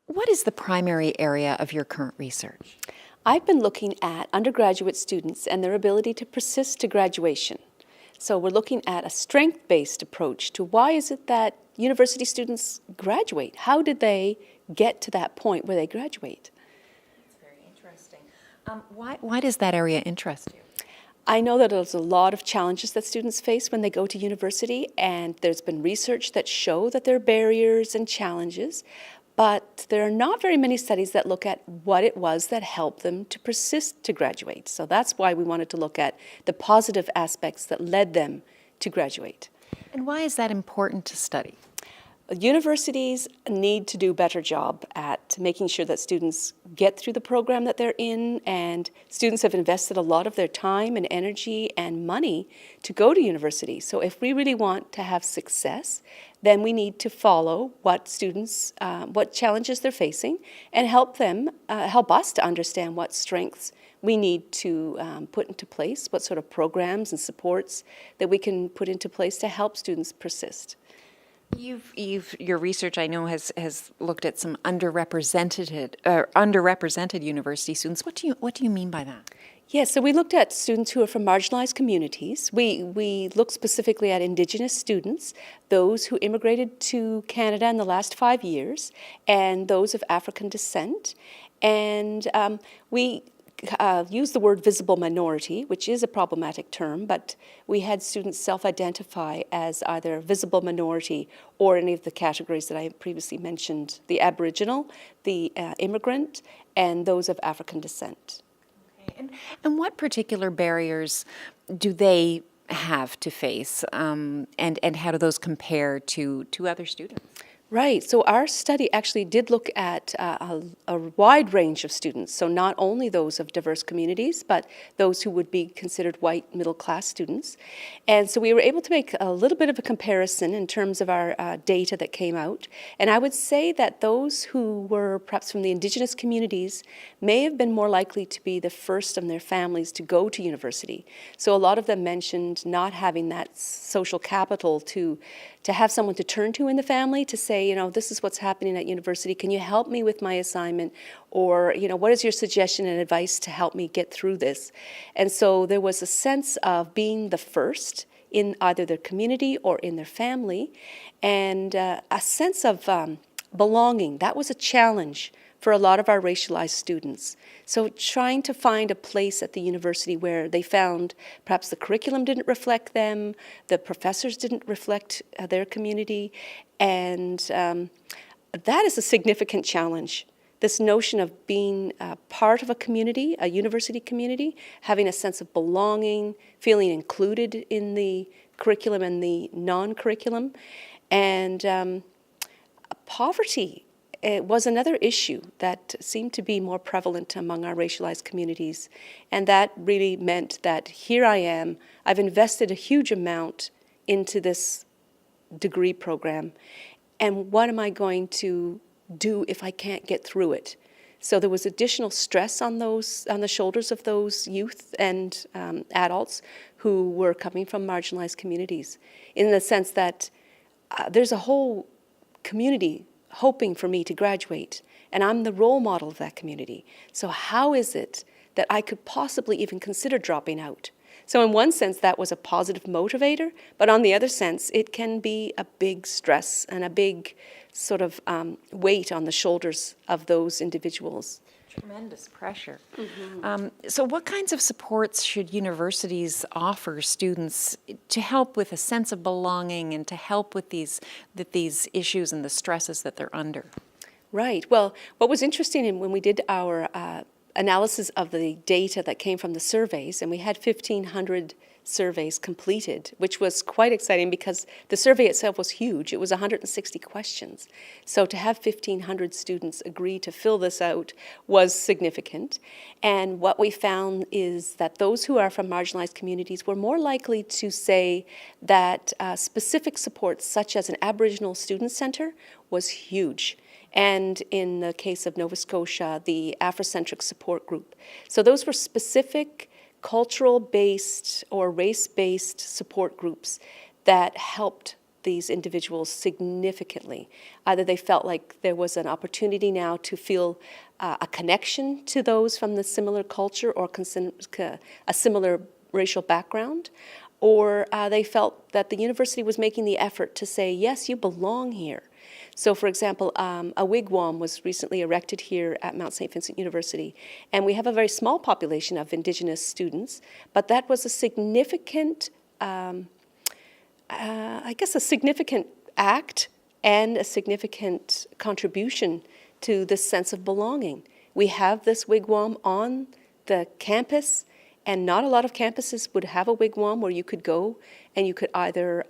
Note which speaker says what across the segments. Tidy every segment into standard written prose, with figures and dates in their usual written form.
Speaker 1: What is the primary area of your current research?
Speaker 2: I've been looking at undergraduate students and their ability to persist to graduation. So we're looking at a strength-based approach to why is it that university students graduate? How did they get to that point where they graduate?
Speaker 1: That's very interesting. Why does that area interest you?
Speaker 2: I know that there's a lot of challenges that students face when they go to university, and there's been research that show that there are barriers and challenges, but there are not very many studies that look at what it was that helped them to persist to graduate. So that's why we wanted to look at the positive aspects that led them to graduate.
Speaker 1: And why is that important to study?
Speaker 2: Universities need to do a better job at making sure that students get through the program that they're in, and students have invested a lot of their time and energy and money to go to university. So if we really want to have success, then we need to follow what students, what challenges they're facing, and help us to understand what strengths we need to put into place, what sort of programs and supports that we can put into place to help students persist.
Speaker 1: Your research, I know, has looked at some underrepresented university students. What do you mean by that?
Speaker 2: Yes, so we looked at students who are from marginalized communities. We looked specifically at Indigenous students, those who immigrated to Canada in the last 5 years, and those of African descent. And we use the word visible minority, which is a problematic term, but we had students self-identify as either visible minority or any of the categories that I previously mentioned, the Aboriginal, the immigrant, and those of African descent.
Speaker 1: Okay. And what particular barriers do they have to face, and how do those compare to other students?
Speaker 2: Right, so our study actually did look at a wide range of students, so not only those of diverse communities, but those who would be considered white middle-class students. And so we were able to make a little bit of a comparison in terms of our data that came out. And I would say that those who were perhaps from the Indigenous communities may have been more likely to be the first in their families to go to university. So a lot of them mentioned not having that social capital to have someone to turn to in the family to say, you know, this is what's happening at university. Can you help me with my assignment? Or, you know, what is your suggestion and advice to help me get through this? And so there was a sense of being the first in either their community or in their family, and a sense of belonging. That was a challenge for a lot of our racialized students. So trying to find a place at the university where they found perhaps the curriculum didn't reflect them, the professors didn't reflect their community, and that is a significant challenge. This notion of being part of a community, a university community, having a sense of belonging, feeling included in the curriculum and the non-curriculum, and poverty. It was another issue that seemed to be more prevalent among our racialized communities. And that really meant that here I am, I've invested a huge amount into this degree program, and what am I going to do if I can't get through it? So there was additional stress on the shoulders of those youth and adults who were coming from marginalized communities, in the sense that there's a whole community hoping for me to graduate, and I'm the role model of that community. So how is it that I could possibly even consider dropping out? So in one sense, that was a positive motivator, but on the other sense, it can be a big stress and a big sort of weight on the shoulders of those individuals.
Speaker 1: Tremendous pressure. Mm-hmm. So what kinds of supports should universities offer students to help with a sense of belonging and to help with these issues and the stresses that they're under?
Speaker 2: Right. Well, what was interesting when we did our analysis of the data that came from the surveys, and we had 1,500 surveys completed, which was quite exciting because the survey itself was huge. It was 160 questions. So to have 1,500 students agree to fill this out was significant. And what we found is that those who are from marginalized communities were more likely to say that specific supports, such as an Aboriginal Student Centre, was huge. And in the case of Nova Scotia, the Afrocentric Support Group. So those were specific cultural-based or race-based support groups that helped these individuals significantly. Either they felt like there was an opportunity now to feel a connection to those from the similar culture or a similar racial background, or they felt that the university was making the effort to say, yes, you belong here. So, for example, a wigwam was recently erected here at Mount St. Vincent University, and we have a very small population of Indigenous students, but that was a significant, a significant act and a significant contribution to this sense of belonging. We have this wigwam on the campus, and not a lot of campuses would have a wigwam where you could go and you could either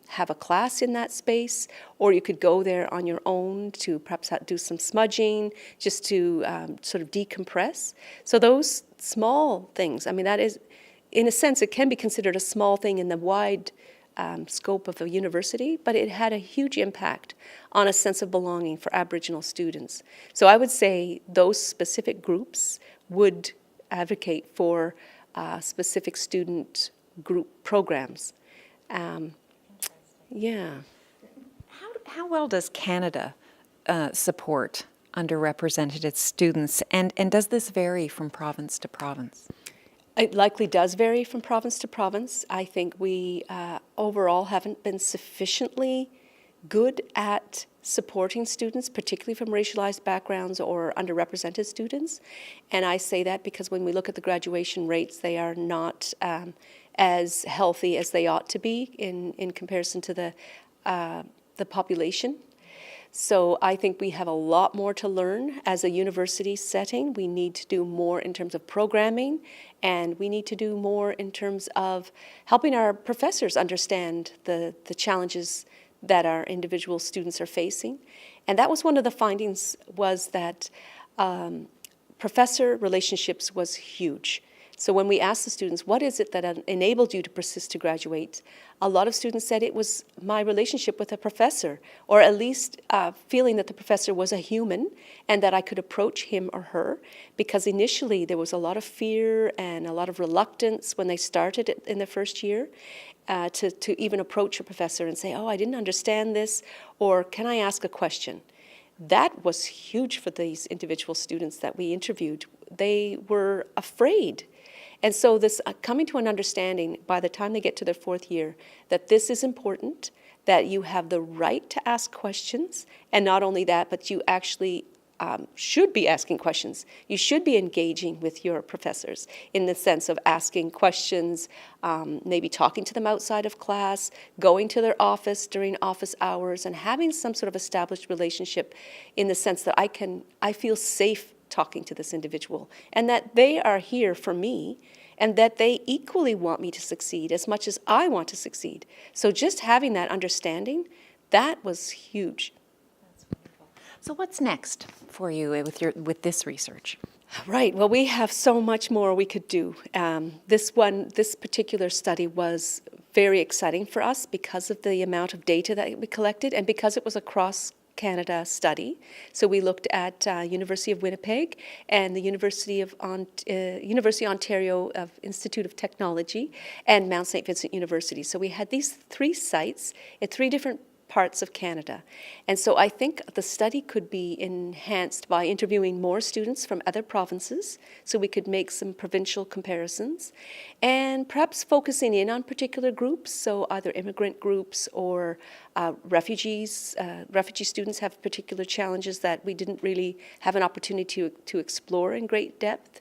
Speaker 2: have a class in that space, or you could go there on your own to perhaps do some smudging, just to sort of decompress. So those small things, I mean, that is, in a sense, it can be considered a small thing in the wide scope of a university, but it had a huge impact on a sense of belonging for Aboriginal students. So I would say those specific groups would advocate for specific student group programs. Yeah.
Speaker 1: How well does Canada support underrepresented students, and does this vary from province to province?
Speaker 2: It likely does vary from province to province. I think we overall haven't been sufficiently good at supporting students, particularly from racialized backgrounds or underrepresented students. And I say that because when we look at the graduation rates, they are not as healthy as they ought to be in comparison to the population. So I think we have a lot more to learn as a university setting. We need to do more in terms of programming, and we need to do more in terms of helping our professors understand the challenges that our individual students are facing. And that was one of the findings, was that professor relationships was huge. So when we asked the students, what is it that enabled you to persist to graduate? A lot of students said it was my relationship with a professor, or at least feeling that the professor was a human and that I could approach him or her, because initially there was a lot of fear and a lot of reluctance when they started in the first year to even approach a professor and say, oh, I didn't understand this, or can I ask a question? That was huge for these individual students that we interviewed. They were afraid. And so this coming to an understanding by the time they get to their fourth year that this is important, that you have the right to ask questions, and not only that, but you actually should be asking questions. You should be engaging with your professors in the sense of asking questions, maybe talking to them outside of class, going to their office during office hours, and having some sort of established relationship in the sense that I feel safe talking to this individual, and that they are here for me, and that they equally want me to succeed as much as I want to succeed. So just having that understanding, that was huge.
Speaker 1: That's wonderful. So what's next for you with this research?
Speaker 2: Right. Well, we have so much more we could do. This particular study was very exciting for us because of the amount of data that we collected, and because it was across Canada study. So we looked at University of Winnipeg and the University Ontario Institute of Technology and Mount St. Vincent University. So we had these 3 sites at 3 different parts of Canada. And so I think the study could be enhanced by interviewing more students from other provinces, so we could make some provincial comparisons, and perhaps focusing in on particular groups, so either immigrant groups or refugees. Refugee students have particular challenges that we didn't really have an opportunity to explore in great depth.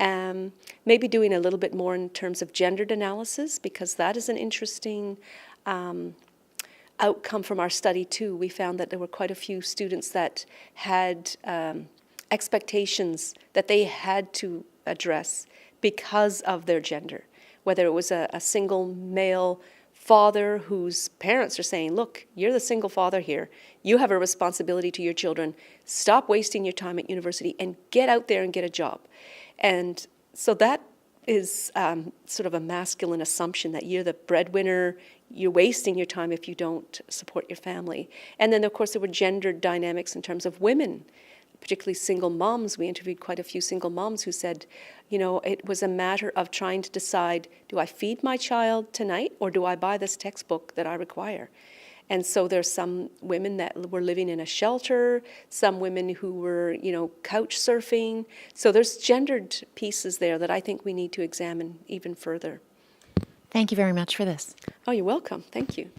Speaker 2: Maybe doing a little bit more in terms of gendered analysis, because that is an interesting outcome from our study too. We found that there were quite a few students that had expectations that they had to address because of their gender, whether it was a single male father whose parents are saying, look, you're the single father here, you have a responsibility to your children, stop wasting your time at university and get out there and get a job. And so that is sort of a masculine assumption that you're the breadwinner, you're wasting your time if you don't support your family. And then, of course, there were gender dynamics in terms of women, particularly single moms. We interviewed quite a few single moms who said, you know, it was a matter of trying to decide, do I feed my child tonight or do I buy this textbook that I require? And so there's some women that were living in a shelter, some women who were, couch surfing. So there's gendered pieces there that I think we need to examine even further.
Speaker 1: Thank you very much for this.
Speaker 2: Oh, you're welcome. Thank you.